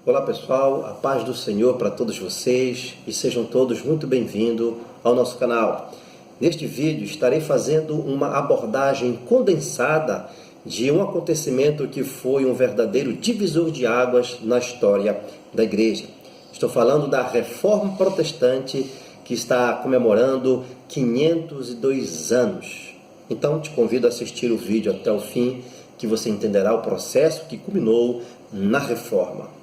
Olá pessoal, a paz do Senhor para todos vocês e sejam todos muito bem-vindos ao nosso canal. Neste vídeo estarei fazendo uma abordagem condensada de um acontecimento que foi um verdadeiro divisor de águas na história da igreja. Estou falando da Reforma Protestante que está comemorando 502 anos. Então te convido a assistir o vídeo até o fim, que você entenderá o processo que culminou na Reforma.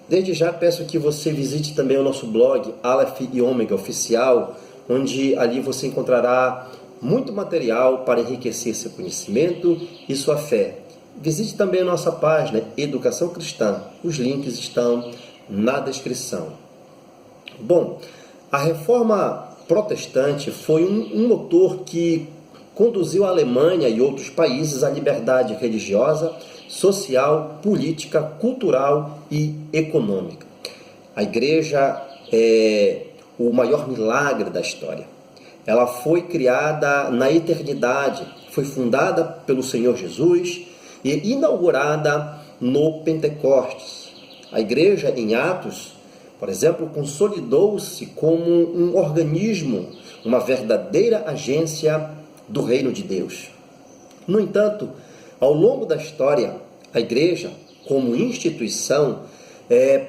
Desde já peço que você visite também o nosso blog Aleph e Ômega Oficial, onde ali você encontrará muito material para enriquecer seu conhecimento e sua fé. Visite também a nossa página Educação Cristã, os links estão na descrição. Bom, a Reforma Protestante foi um motor que conduziu a Alemanha e outros países à liberdade religiosa, social, política, cultural e econômica. A igreja é o maior milagre da história. Ela foi criada na eternidade, foi fundada pelo Senhor Jesus e inaugurada no Pentecostes. A igreja, em Atos, por exemplo, consolidou-se como um organismo, uma verdadeira agência do reino de Deus. No entanto, ao longo da história, a igreja, como instituição,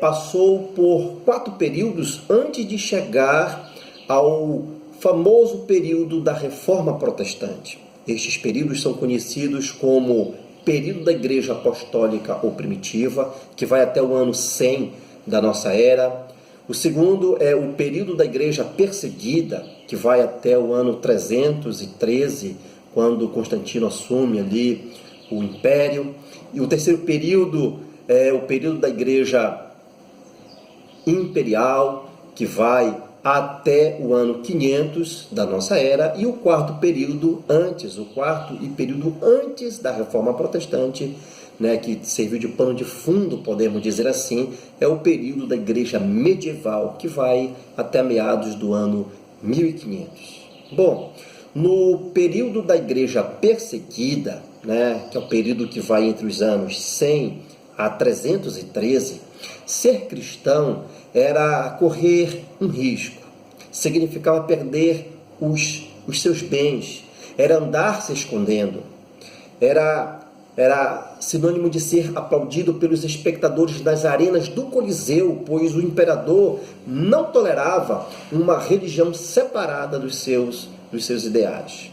passou por 4 períodos antes de chegar ao famoso período da Reforma Protestante. Estes períodos são conhecidos como período da Igreja Apostólica ou Primitiva, que vai até o ano 100 da nossa era. O segundo é o período da Igreja Perseguida, que vai até o ano 313, quando Constantino assume ali o Império. E o terceiro período é o período da Igreja Imperial, que vai até o ano 500 da nossa era. E o quarto período antes da Reforma Protestante, que serviu de pano de fundo, podemos dizer assim, é o período da Igreja Medieval, que vai até meados do ano 1500. Bom, no período da Igreja Perseguida, que é o período que vai entre os anos 100 a 313, ser cristão era correr um risco, significava perder os seus bens, era andar se escondendo, era sinônimo de ser aplaudido pelos espectadores das arenas do Coliseu, pois o imperador não tolerava uma religião separada dos seus ideais.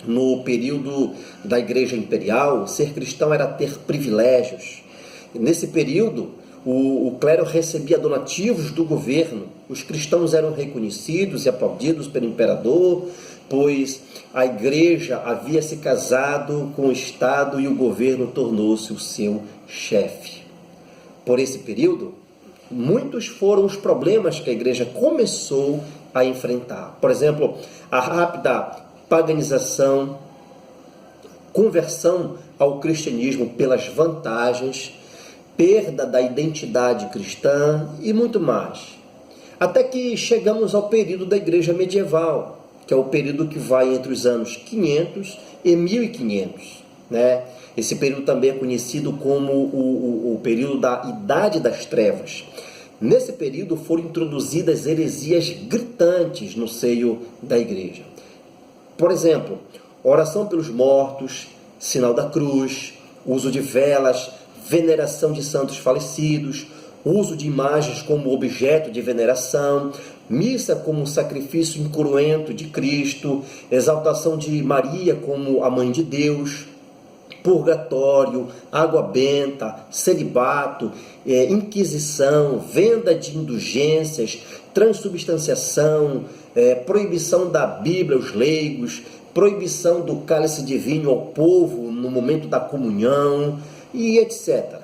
No período da Igreja Imperial, ser cristão era ter privilégios. Nesse período, o clero recebia donativos do governo. Os cristãos eram reconhecidos e aplaudidos pelo imperador, pois a igreja havia se casado com o Estado e o governo tornou-se o seu chefe. Por esse período, muitos foram os problemas que a igreja começou a enfrentar. Por exemplo, a rápida paganização, conversão ao cristianismo pelas vantagens, perda da identidade cristã e muito mais. Até que chegamos ao período da igreja medieval, que é o período que vai entre os anos 500 e 1500. Esse período também é conhecido como o período da Idade das Trevas. Nesse período foram introduzidas heresias gritantes no seio da igreja. Por exemplo, oração pelos mortos, sinal da cruz, uso de velas, veneração de santos falecidos, uso de imagens como objeto de veneração, missa como um sacrifício incruento de Cristo, exaltação de Maria como a Mãe de Deus, purgatório, água benta, celibato, inquisição, venda de indulgências, transubstanciação, proibição da Bíblia aos leigos, proibição do cálice de vinho ao povo no momento da comunhão e etc.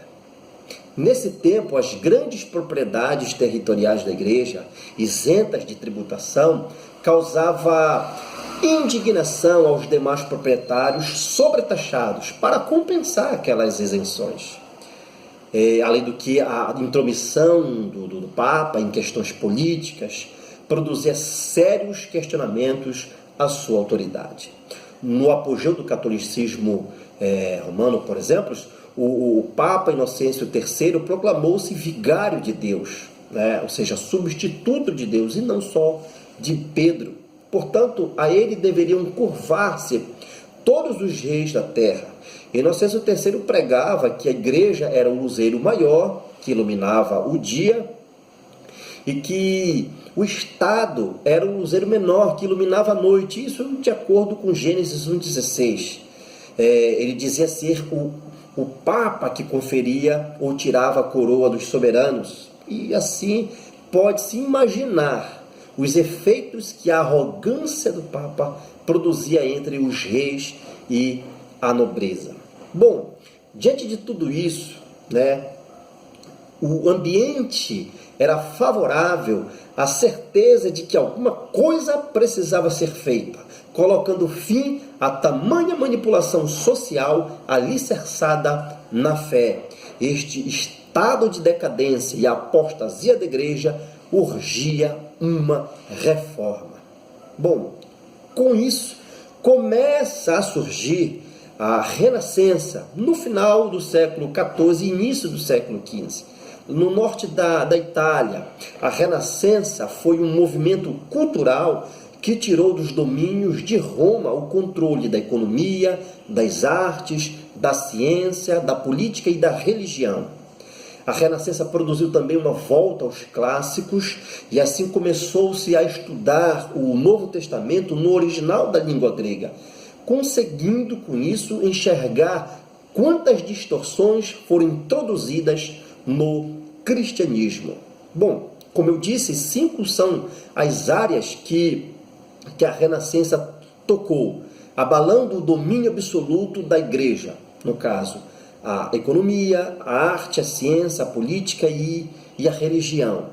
Nesse tempo, as grandes propriedades territoriais da igreja, isentas de tributação, causava indignação aos demais proprietários sobretaxados para compensar aquelas isenções. Além do que a intromissão do Papa em questões políticas produzia sérios questionamentos à sua autoridade. No apogeu do catolicismo romano, por exemplo, o Papa Inocêncio III proclamou-se vigário de Deus, né? Ou seja, substituto de Deus e não só de Pedro. Portanto, a ele deveriam curvar-se todos os reis da terra. Inocêncio III pregava que a igreja era o luzeiro maior, que iluminava o dia, e que o Estado era o luzeiro menor, que iluminava a noite. Isso de acordo com Gênesis 1,16. Ele dizia ser o Papa que conferia ou tirava a coroa dos soberanos. E assim pode-se imaginar os efeitos que a arrogância do Papa produzia entre os reis e a nobreza. Bom, diante de tudo isso, né, o ambiente era favorável à certeza de que alguma coisa precisava ser feita, colocando fim a tamanha manipulação social alicerçada na fé. Este estado de decadência e apostasia da igreja urgia uma reforma. Bom, com isso começa a surgir a Renascença no final do século XIV e início do século XV. No norte da Itália, a Renascença foi um movimento cultural que tirou dos domínios de Roma o controle da economia, das artes, da ciência, da política e da religião. A Renascença produziu também uma volta aos clássicos e assim começou-se a estudar o Novo Testamento no original da língua grega, conseguindo com isso enxergar quantas distorções foram introduzidas no cristianismo. Bom, como eu disse, 5 são as áreas que a Renascença tocou, abalando o domínio absoluto da igreja, no caso, a economia, a arte, a ciência, a política e a religião.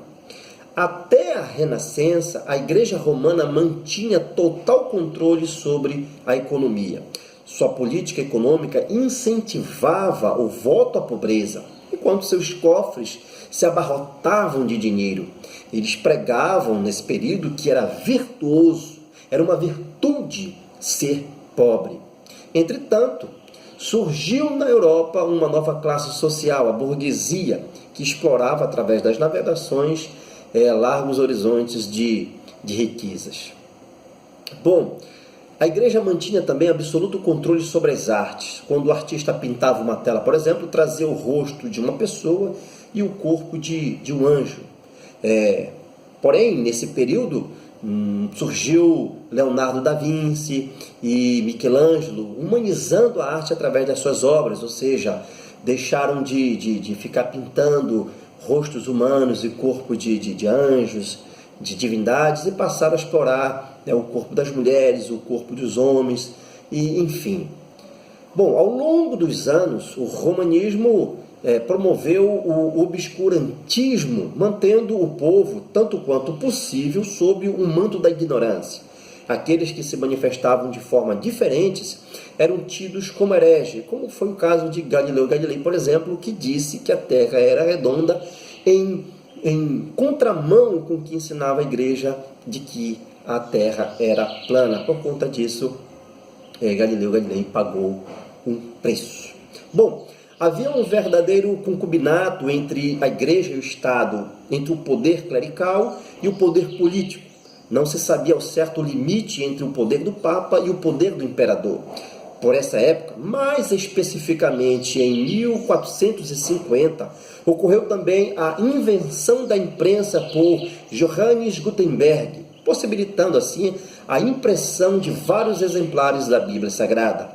Até a Renascença, a Igreja Romana mantinha total controle sobre a economia. Sua política econômica incentivava o voto à pobreza, enquanto seus cofres se abarrotavam de dinheiro. Eles pregavam nesse período que era virtuoso, era uma virtude ser pobre. Entretanto, surgiu na Europa uma nova classe social, a burguesia, que explorava através das navegações largos horizontes de riquezas. Bom, a igreja mantinha também absoluto controle sobre as artes. Quando o artista pintava uma tela, por exemplo, trazia o rosto de uma pessoa e o corpo de um anjo. Porém, nesse período, surgiu Leonardo da Vinci e Michelangelo, humanizando a arte através das suas obras, ou seja, deixaram de ficar pintando rostos humanos e corpo de anjos, de divindades, e passaram a explorar o corpo das mulheres, o corpo dos homens, e enfim. Bom, ao longo dos anos, o romanismo promoveu o obscurantismo, mantendo o povo, tanto quanto possível, sob o manto da ignorância. Aqueles que se manifestavam de forma diferentes eram tidos como hereges, como foi o caso de Galileu Galilei, por exemplo, que disse que a Terra era redonda em contramão com o que ensinava a igreja de que a Terra era plana. Por conta disso, Galileu Galilei pagou um preço. Bom, havia um verdadeiro concubinato entre a igreja e o Estado, entre o poder clerical e o poder político. Não se sabia ao certo o limite entre o poder do Papa e o poder do imperador. Por essa época, mais especificamente em 1450, ocorreu também a invenção da imprensa por Johannes Gutenberg, possibilitando assim a impressão de vários exemplares da Bíblia Sagrada.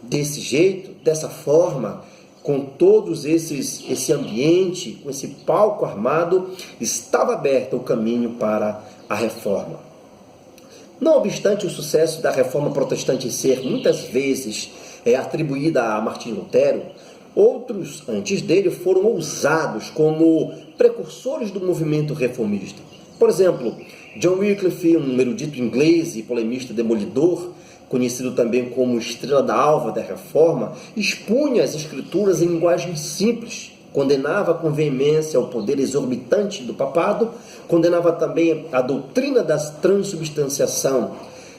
Desse jeito, dessa forma, com todos esse ambiente, com esse palco armado, estava aberto o caminho para a reforma. Não obstante o sucesso da reforma protestante ser muitas vezes atribuída a Martim Lutero, outros antes dele foram ousados como precursores do movimento reformista. Por exemplo, John Wycliffe, um erudito inglês e polemista demolidor, conhecido também como Estrela da Alva da Reforma, expunha as escrituras em linguagem simples, condenava com veemência o poder exorbitante do papado, condenava também a doutrina da transubstanciação.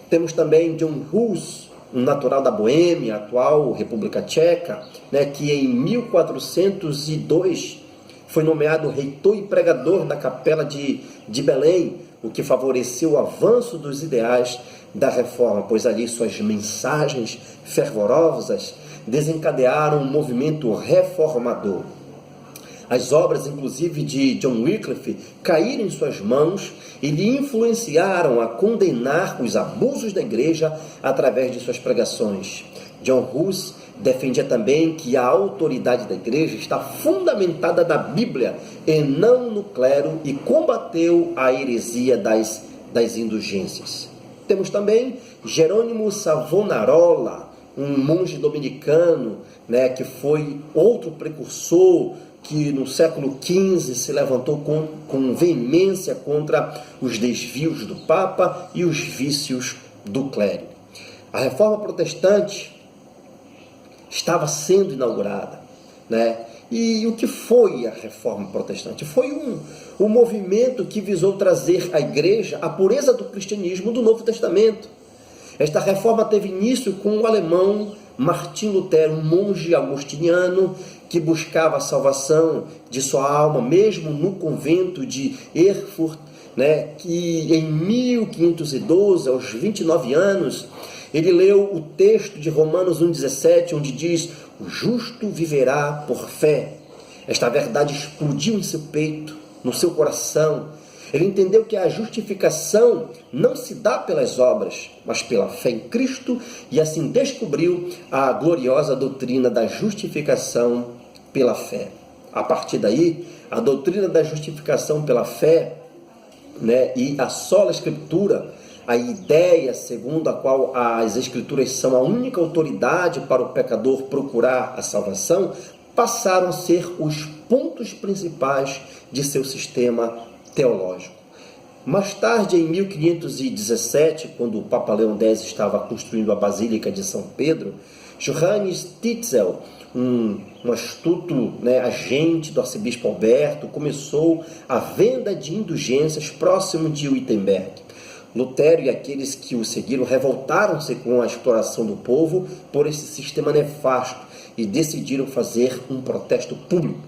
Temos também John Hus, um natural da Boêmia, atual República Tcheca, né, que em 1402 foi nomeado reitor e pregador da Capela de Belém, o que favoreceu o avanço dos ideais da Reforma, pois ali suas mensagens fervorosas desencadearam um movimento reformador. As obras, inclusive, de John Wycliffe caíram em suas mãos e lhe influenciaram a condenar os abusos da igreja através de suas pregações. John Hus defendia também que a autoridade da igreja está fundamentada na Bíblia e não no clero, e combateu a heresia das indulgências. Temos também Jerônimo Savonarola, um monge dominicano, né, que foi outro precursor, que no século XV se levantou com veemência contra os desvios do Papa e os vícios do clero. A Reforma Protestante estava sendo inaugurada, né? E o que foi a Reforma Protestante? Foi um movimento que visou trazer à igreja a pureza do cristianismo do Novo Testamento. Esta reforma teve início com o alemão Martim Lutero, um monge agostiniano que buscava a salvação de sua alma, mesmo no convento de Erfurt, né, que em 1512, aos 29 anos, ele leu o texto de Romanos 1,17, onde diz: o justo viverá por fé. Esta verdade explodiu em seu peito, no seu coração. Ele entendeu que a justificação não se dá pelas obras, mas pela fé em Cristo, e assim descobriu a gloriosa doutrina da justificação pela fé. A partir daí, a doutrina da justificação pela fé, né, e a sola Escritura, a ideia segundo a qual as Escrituras são a única autoridade para o pecador procurar a salvação, passaram a ser os pontos principais de seu sistema teológico. Mais tarde, em 1517, quando o Papa Leão X estava construindo a Basílica de São Pedro, Johannes Tetzel, um astuto, né, agente do arcebispo Alberto, começou a venda de indulgências próximo de Wittenberg. Lutero e aqueles que o seguiram revoltaram-se com a exploração do povo por esse sistema nefasto e decidiram fazer um protesto público.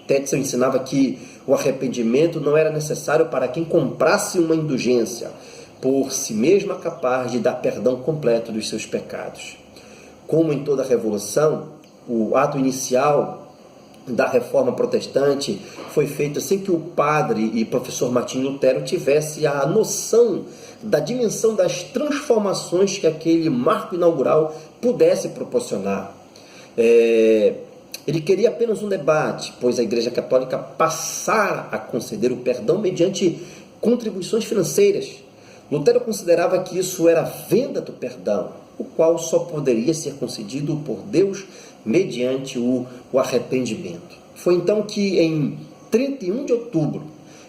Tetzel ensinava que o arrependimento não era necessário para quem comprasse uma indulgência, por si mesma capaz de dar perdão completo dos seus pecados. Como em toda revolução, o ato inicial da Reforma Protestante foi feito sem que o padre e professor Martim Lutero tivesse a noção da dimensão das transformações que aquele marco inaugural pudesse proporcionar. Ele queria apenas um debate, pois a Igreja Católica passara a conceder o perdão mediante contribuições financeiras. Lutero considerava que isso era a venda do perdão, o qual só poderia ser concedido por Deus mediante o arrependimento. Foi então que, em 31 de outubro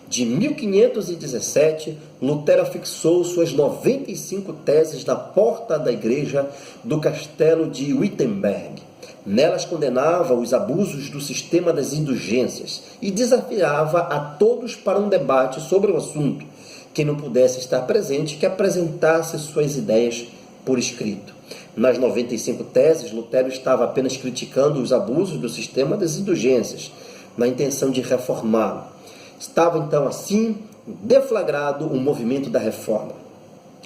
de 1517, Lutero fixou suas 95 teses na porta da igreja do castelo de Wittenberg. Nelas condenava os abusos do sistema das indulgências e desafiava a todos para um debate sobre o assunto. Quem não pudesse estar presente, que apresentasse suas ideias por escrito. Nas 95 teses, Lutero estava apenas criticando os abusos do sistema das indulgências, na intenção de reformá-lo. Estava então assim deflagrado o movimento da reforma.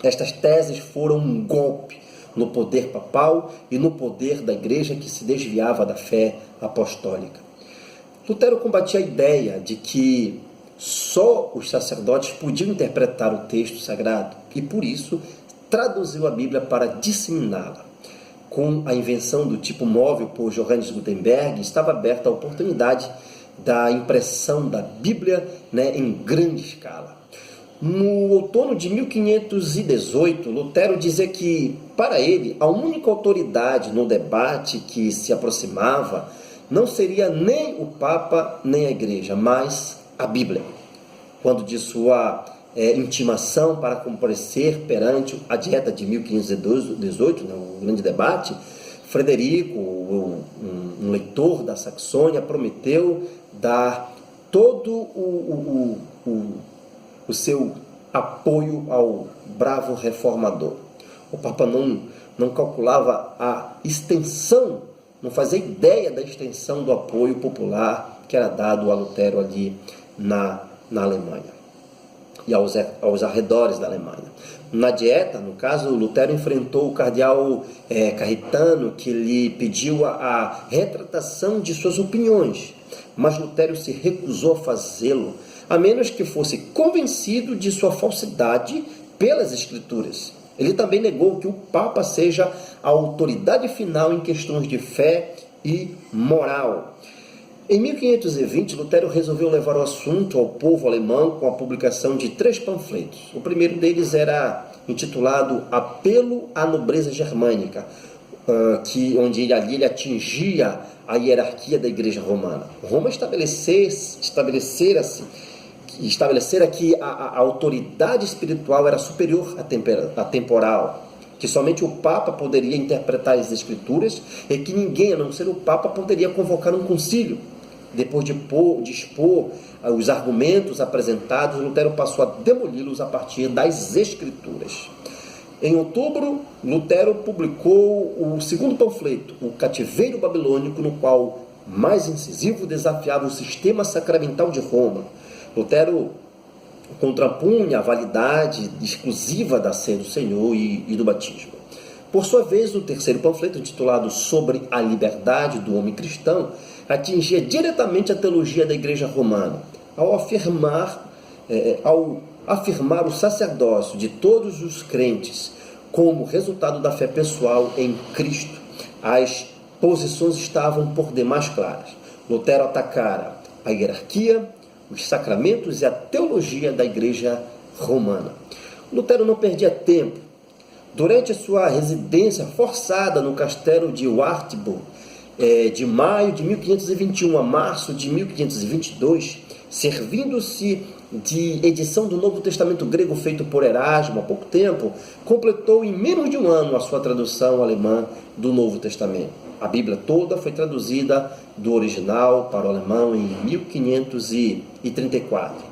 Estas teses foram um golpe no poder papal e no poder da igreja que se desviava da fé apostólica. Lutero combatia a ideia de que só os sacerdotes podiam interpretar o texto sagrado e, por isso, traduziu a Bíblia para disseminá-la. Com a invenção do tipo móvel por Johannes Gutenberg, estava aberta a oportunidade da impressão da Bíblia, né, em grande escala. No outono de 1518, Lutero dizia que, para ele, a única autoridade no debate que se aproximava não seria nem o Papa nem a Igreja, mas a Bíblia. Quando de sua intimação para comparecer perante a dieta de 1518, né, o grande debate, Frederico, um leitor da Saxônia, prometeu dar todo o seu apoio ao bravo reformador. O Papa não não calculava a extensão, não fazia ideia da extensão do apoio popular que era dado a Lutero ali na Alemanha e aos arredores da Alemanha. Na Dieta, no caso, Lutero enfrentou o cardeal Caetano, que lhe pediu a retratação de suas opiniões, mas Lutero se recusou a fazê-lo, a menos que fosse convencido de sua falsidade pelas Escrituras. Ele também negou que o Papa seja a autoridade final em questões de fé e moral. Em 1520, Lutero resolveu levar o assunto ao povo alemão com a publicação de 3 panfletos. O primeiro deles era intitulado Apelo à Nobreza Germânica, onde ele atingia a hierarquia da Igreja Romana. Roma estabelecera que a autoridade espiritual era superior à temporal, que somente o Papa poderia interpretar as Escrituras e que ninguém, a não ser o Papa, poderia convocar um concílio. Depois de expor os argumentos apresentados, Lutero passou a demoli-los a partir das Escrituras. Em outubro, Lutero publicou o segundo panfleto, O Cativeiro Babilônico, no qual, mais incisivo, desafiava o sistema sacramental de Roma. Lutero contrapunha a validade exclusiva da ceia do Senhor e do batismo. Por sua vez, o terceiro panfleto, intitulado Sobre a Liberdade do Homem Cristão, atingia diretamente a teologia da Igreja Romana, ao afirmar o sacerdócio de todos os crentes como resultado da fé pessoal em Cristo. As posições estavam por demais claras. Lutero atacara a hierarquia, os sacramentos e a teologia da Igreja Romana. Lutero não perdia tempo. Durante a sua residência forçada no castelo de Wartburg, de maio de 1521 a março de 1522, servindo-se de edição do Novo Testamento grego feito por Erasmo há pouco tempo, completou em menos de um ano a sua tradução alemã do Novo Testamento. A Bíblia toda foi traduzida do original para o alemão em 1534.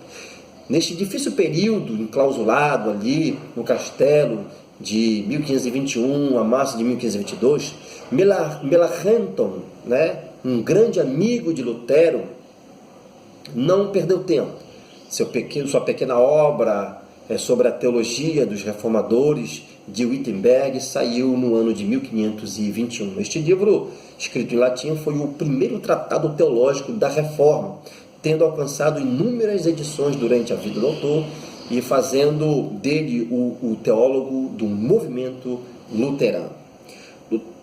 Neste difícil período enclausulado ali no castelo de 1521 a março de 1522, Melanchthon, um grande amigo de Lutero, não perdeu tempo. Sua pequena obra sobre a teologia dos reformadores de Wittenberg saiu no ano de 1521. Este livro, escrito em latim, foi o primeiro tratado teológico da Reforma, tendo alcançado inúmeras edições durante a vida do autor e fazendo dele o teólogo do movimento luterano.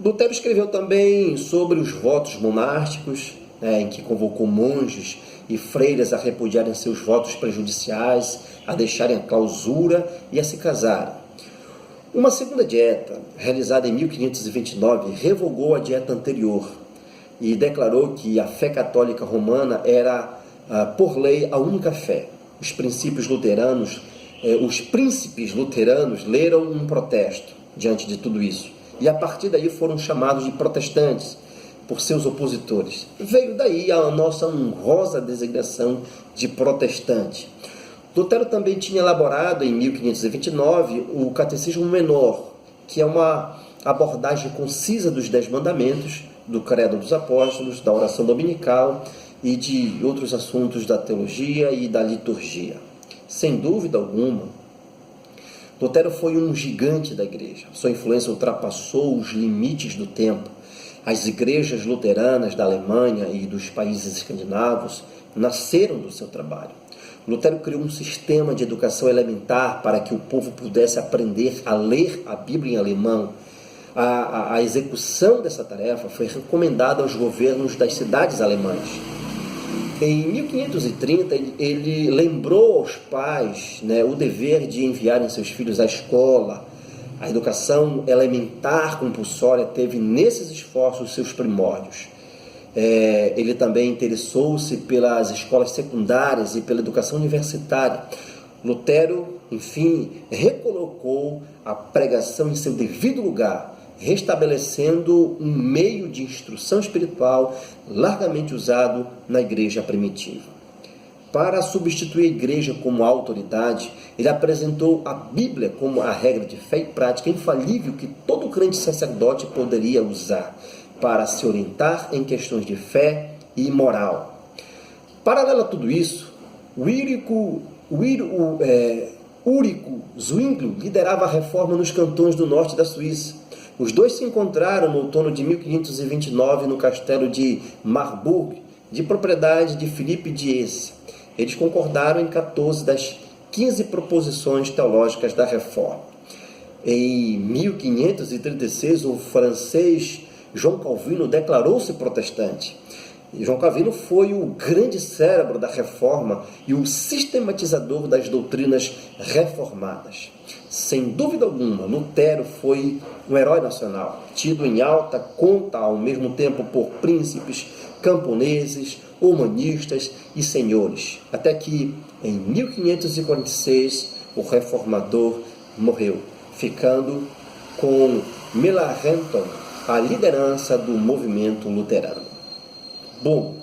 Lutero escreveu também sobre os votos monásticos, em que convocou monges e freiras a repudiarem seus votos prejudiciais, a deixarem a clausura e a se casarem. Uma segunda dieta, realizada em 1529, revogou a dieta anterior e declarou que a fé católica romana era, por lei, a única fé. Os príncipes luteranos leram um protesto diante de tudo isso. E a partir daí foram chamados de protestantes por seus opositores. Veio daí a nossa honrosa designação de protestante. Lutero também tinha elaborado em 1529 o Catecismo Menor, que é uma abordagem concisa dos 10 mandamentos, do Credo dos Apóstolos, da oração dominical e de outros assuntos da teologia e da liturgia. Sem dúvida alguma, Lutero foi um gigante da igreja. Sua influência ultrapassou os limites do tempo. As igrejas luteranas da Alemanha e dos países escandinavos nasceram do seu trabalho. Lutero criou um sistema de educação elementar para que o povo pudesse aprender a ler a Bíblia em alemão. A execução dessa tarefa foi recomendada aos governos das cidades alemãs. Em 1530, ele lembrou aos pais o dever de enviarem seus filhos à escola. A educação elementar compulsória teve nesses esforços seus primórdios. Ele também interessou-se pelas escolas secundárias e pela educação universitária. Lutero, enfim, recolocou a pregação em seu devido lugar, restabelecendo um meio de instrução espiritual largamente usado na igreja primitiva. para substituir a igreja como autoridade, ele apresentou a Bíblia como a regra de fé e prática infalível que todo crente sacerdote poderia usar para se orientar em questões de fé e moral. Paralelo a tudo isso, Ulrico Zwinglio liderava a reforma nos cantões do norte da Suíça. Os dois se encontraram no outono de 1529 no castelo de Marburg, de propriedade de Philippe Diez. Eles concordaram em 14 das 15 proposições teológicas da reforma. Em 1536, o francês João Calvino declarou-se protestante. João Calvino foi o grande cérebro da reforma e o sistematizador das doutrinas reformadas. Sem dúvida alguma, Lutero foi um herói nacional, tido em alta conta ao mesmo tempo por príncipes, camponeses, humanistas e senhores, até que em 1546 o reformador morreu, ficando com Melanchthon a liderança do movimento luterano. Bom,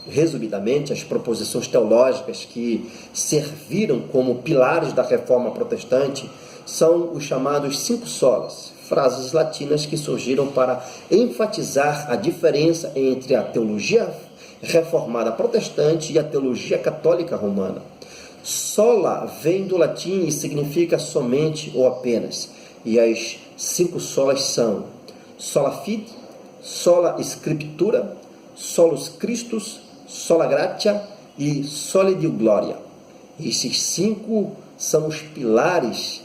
resumidamente, as proposições teológicas que serviram como pilares da reforma protestante são os chamados 5 solas, frases latinas que surgiram para enfatizar a diferença entre a teologia reformada protestante e a teologia católica romana. Sola vem do latim e significa somente ou apenas, e as 5 solas são sola fide, sola scriptura, solus Christus, sola gratia e soli Deo gloria. Esses 5 são os pilares,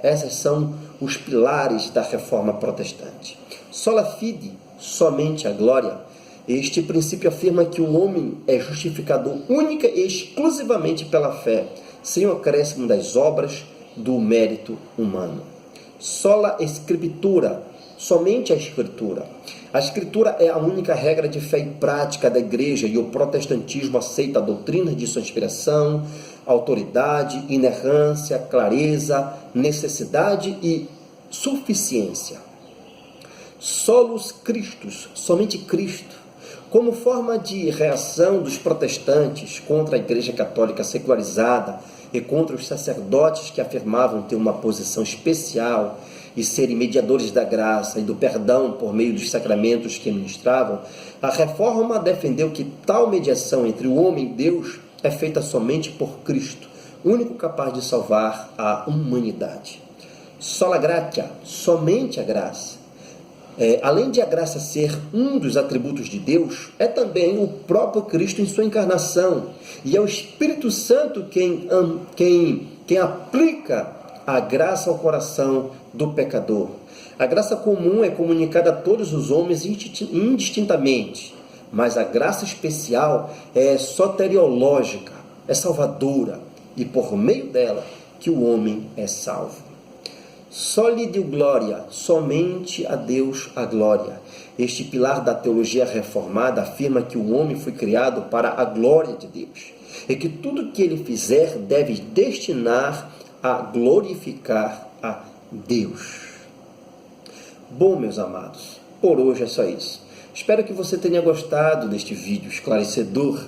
Essas são os pilares da reforma protestante. Sola fide, somente a glória. Este princípio afirma que o homem é justificado única e exclusivamente pela fé, sem o acréscimo das obras do mérito humano. Sola scriptura, somente a Escritura. A Escritura é a única regra de fé e prática da Igreja e o protestantismo aceita a doutrina de sua inspiração, autoridade, inerrância, clareza, necessidade e suficiência. Solus Christus, somente Cristo. Como forma de reação dos protestantes contra a Igreja Católica secularizada e contra os sacerdotes que afirmavam ter uma posição especial e serem mediadores da graça e do perdão por meio dos sacramentos que ministravam, a Reforma defendeu que tal mediação entre o homem e Deus é feita somente por Cristo, único capaz de salvar a humanidade. Sola gratia, somente a graça. Além de a graça ser um dos atributos de Deus, é também o próprio Cristo em sua encarnação. E é o Espírito Santo quem aplica a graça ao coração do pecador. A graça comum é comunicada a todos os homens indistintamente, mas a graça especial é soteriológica, é salvadora, e por meio dela que o homem é salvo. Soli Deo gloria, somente a Deus a glória. Este pilar da teologia reformada afirma que o homem foi criado para a glória de Deus, e que tudo que ele fizer deve destinar a glorificar a Deus. Bom, meus amados, por hoje é só isso. Espero que você tenha gostado deste vídeo esclarecedor.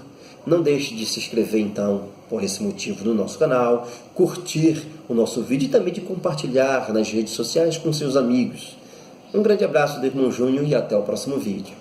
Não deixe de se inscrever, então, por esse motivo, no nosso canal, curtir o nosso vídeo e também de compartilhar nas redes sociais com seus amigos. Um grande abraço do irmão Júnior e até o próximo vídeo.